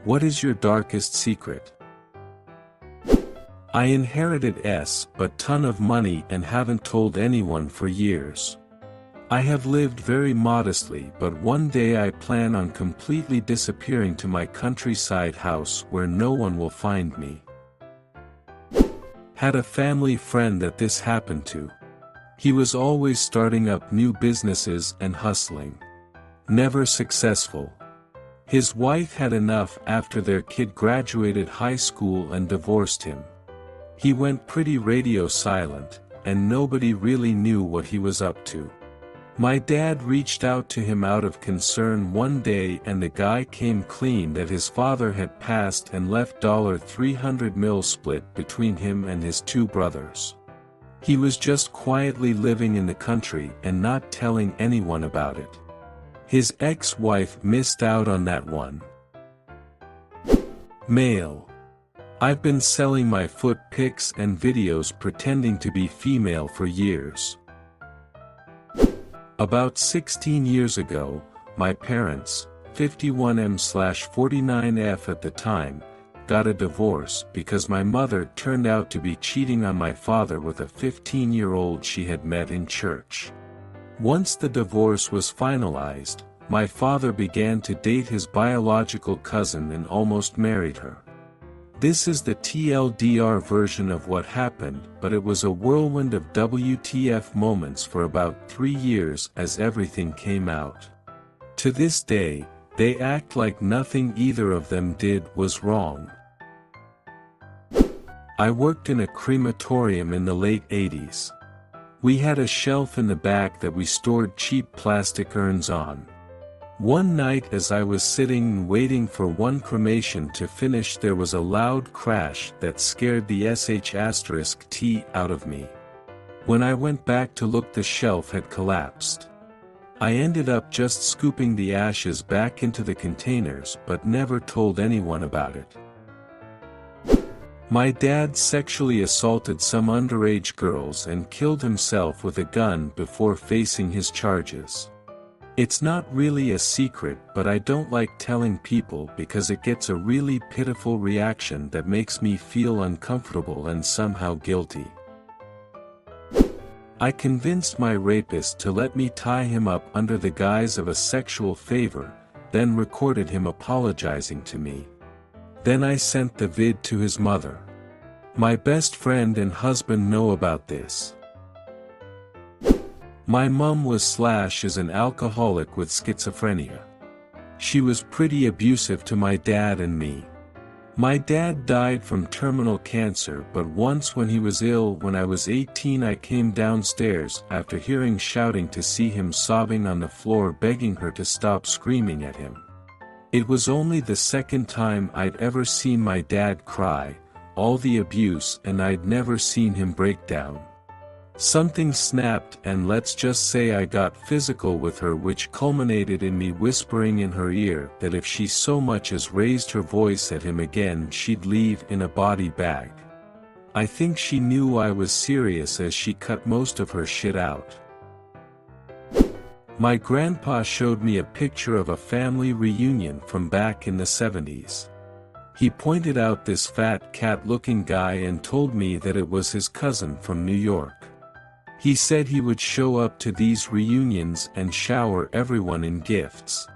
What is your darkest secret? I inherited but ton of money and haven't told anyone for years. I have lived very modestly, but one day I plan on completely disappearing to my countryside house where no one will find me. Had a family friend that this happened to. He was always starting up new businesses and hustling. Never successful. His wife had enough after their kid graduated high school and divorced him. He went pretty radio silent, and nobody really knew what he was up to. My dad reached out to him out of concern one day, and the guy came clean that his father had passed and left $300 million split between him and his two brothers. He was just quietly living in the country and not telling anyone about it. His ex-wife missed out on that one. Male. I've been selling my foot pics and videos pretending to be female for years. About 16 years ago, my parents, 51M/49F at the time, got a divorce because my mother turned out to be cheating on my father with a 15-year-old she had met in church. Once the divorce was finalized, my father began to date his biological cousin and almost married her. This is the TLDR version of what happened, but it was a whirlwind of WTF moments for about 3 years as everything came out. To this day, they act like nothing either of them did was wrong. I worked in a crematorium in the late 80s. We had a shelf in the back that we stored cheap plastic urns on. One night as I was sitting and waiting for one cremation to finish, there was a loud crash that scared the sh*t out of me. When I went back to look, the shelf had collapsed. I ended up just scooping the ashes back into the containers but never told anyone about it. My dad sexually assaulted some underage girls and killed himself with a gun before facing his charges. It's not really a secret, but I don't like telling people because it gets a really pitiful reaction that makes me feel uncomfortable and somehow guilty. I convinced my rapist to let me tie him up under the guise of a sexual favor, then recorded him apologizing to me. Then I sent the vid to his mother. My best friend and husband know about this. My mum was is an alcoholic with schizophrenia. She was pretty abusive to my dad and me. My dad died from terminal cancer, but once when he was ill when I was 18, I came downstairs after hearing shouting to see him sobbing on the floor begging her to stop screaming at him. It was only the second time I'd ever seen my dad cry, all the abuse, and I'd never seen him break down. Something snapped, and let's just say I got physical with her, which culminated in me whispering in her ear that if she so much as raised her voice at him again, she'd leave in a body bag. I think she knew I was serious as she cut most of her shit out. My grandpa showed me a picture of a family reunion from back in the 70s. He pointed out this fat cat-looking guy and told me that it was his cousin from New York. He said he would show up to these reunions and shower everyone in gifts.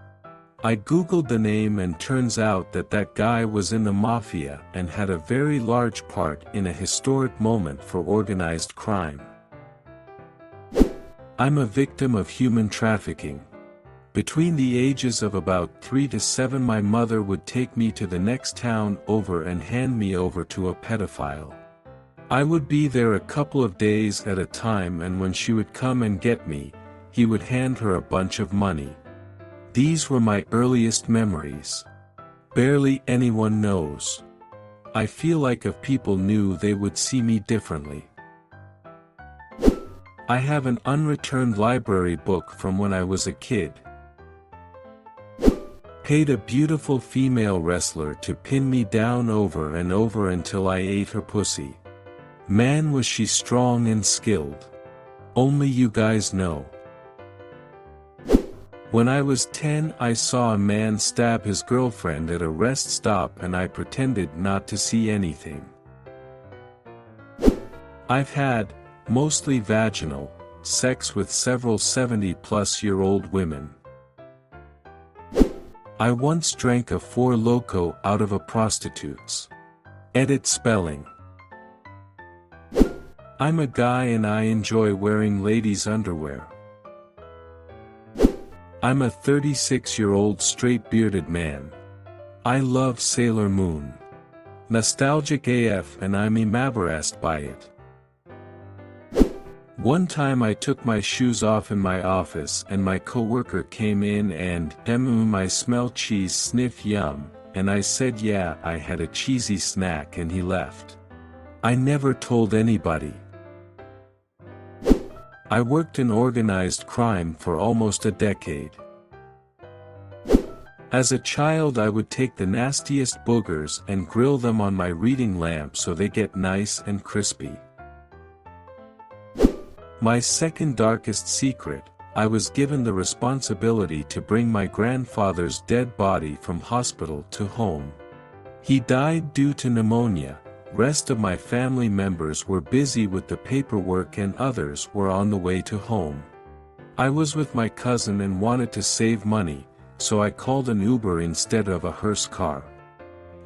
I googled the name, and turns out that that guy was in the mafia and had a very large part in a historic moment for organized crime. I'm a victim of human trafficking. Between the ages of about 3 to 7, my mother would take me to the next town over and hand me over to a pedophile. I would be there a couple of days at a time, and when she would come and get me, he would hand her a bunch of money. These were my earliest memories. Barely anyone knows. I feel like if people knew, they would see me differently. I have an unreturned library book from when I was a kid. Paid a beautiful female wrestler to pin me down over and over until I ate her pussy. Man, was she strong and skilled. Only you guys know. When I was 10, I saw a man stab his girlfriend at a rest stop and I pretended not to see anything. I've had, mostly vaginal, sex with several 70-plus-year-old women. I once drank a Four Loko out of a prostitute's. Edit spelling. I'm a guy and I enjoy wearing ladies' underwear. I'm a 36-year-old straight bearded man. I love Sailor Moon. Nostalgic AF and I'm embarrassed by it. One time I took my shoes off in my office and my coworker came in and, I smell cheese sniff yum, and I said yeah I had a cheesy snack and he left. I never told anybody. I worked in organized crime for almost a decade. As a child I would take the nastiest boogers and grill them on my reading lamp so they get nice and crispy. My second darkest secret, I was given the responsibility to bring my grandfather's dead body from hospital to home. He died due to pneumonia. Rest of my family members were busy with the paperwork and others were on the way to home. I was with my cousin and wanted to save money, so I called an Uber instead of a hearse car.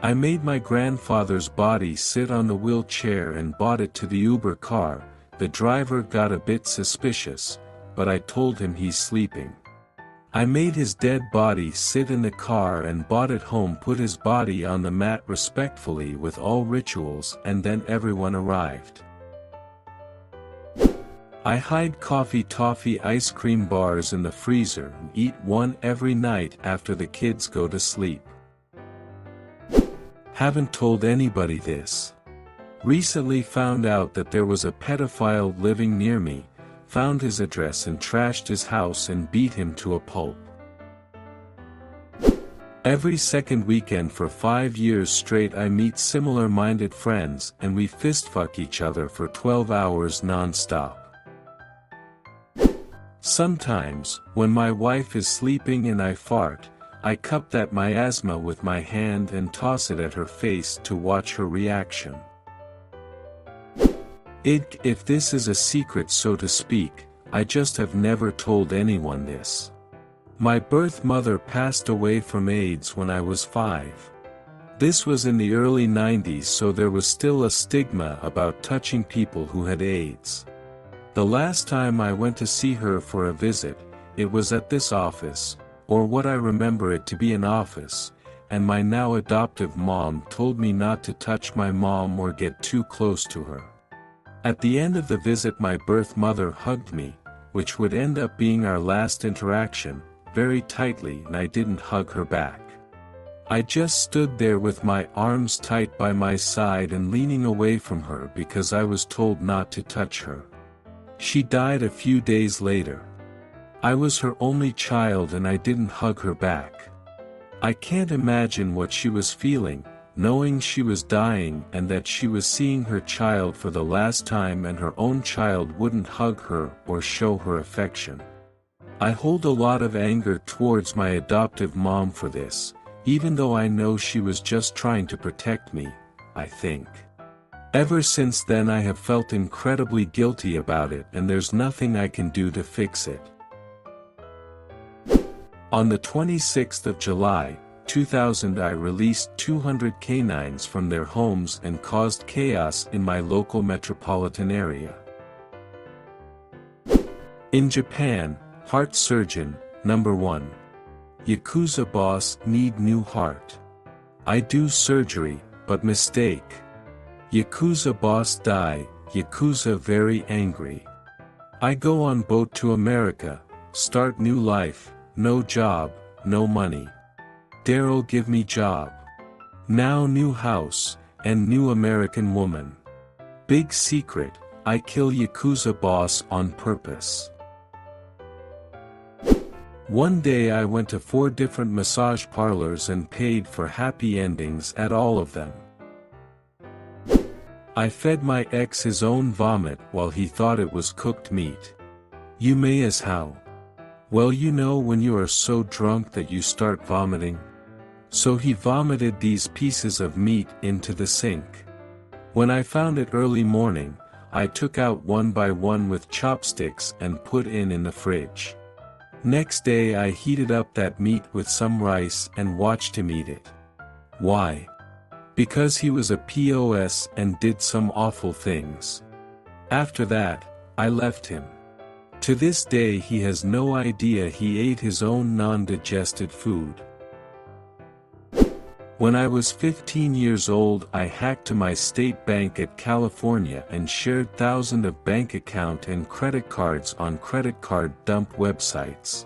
I made my grandfather's body sit on the wheelchair and brought it to the Uber car. The driver got a bit suspicious, but I told him he's sleeping. I made his dead body sit in the car and brought it home, put his body on the mat respectfully with all rituals, and then everyone arrived. I hide coffee toffee ice cream bars in the freezer and eat one every night after the kids go to sleep. Haven't told anybody this. Recently found out that there was a pedophile living near me, found his address and trashed his house and beat him to a pulp. Every second weekend for 5 years straight I meet similar-minded friends and we fistfuck each other for 12 hours non-stop. Sometimes, when my wife is sleeping and I fart, I cup that miasma with my hand and toss it at her face to watch her reaction. If this is a secret so to speak, I just have never told anyone this. My birth mother passed away from AIDS when I was 5. This was in the early 90s, so there was still a stigma about touching people who had AIDS. The last time I went to see her for a visit, it was at this office, or what I remember it to be an office, and my now adoptive mom told me not to touch my mom or get too close to her. At the end of the visit my birth mother hugged me, which would end up being our last interaction, very tightly, and I didn't hug her back. I just stood there with my arms tight by my side and leaning away from her because I was told not to touch her. She died a few days later. I was her only child and I didn't hug her back. I can't imagine what she was feeling, knowing she was dying and that she was seeing her child for the last time and her own child wouldn't hug her or show her affection. I hold a lot of anger towards my adoptive mom for this, even though I know she was just trying to protect me, I think. Ever since then I have felt incredibly guilty about it and there's nothing I can do to fix it. On the 26th of July, 2000 I released 200 canines from their homes and caused chaos in my local metropolitan area. In Japan, heart surgeon, number 1. Yakuza boss need new heart. I do surgery, but mistake. Yakuza boss die, Yakuza very angry. I go on boat to America, start new life, no job, no money. Daryl give me job. Now new house, and new American woman. Big secret, I kill Yakuza boss on purpose. One day I went to 4 different massage parlors and paid for happy endings at all of them. I fed my ex his own vomit while he thought it was cooked meat. You may as how. Well, you know when you are so drunk that you start vomiting? So he vomited these pieces of meat into the sink. When I found it early morning, I took out one by one with chopsticks and put in the fridge. Next day I heated up that meat with some rice and watched him eat it. Why? Because he was a POS and did some awful things. After that, I left him. To this day he has no idea he ate his own non-digested food. When I was 15 years old, I hacked to my state bank at California and shared thousands of bank account and credit cards on credit card dump websites.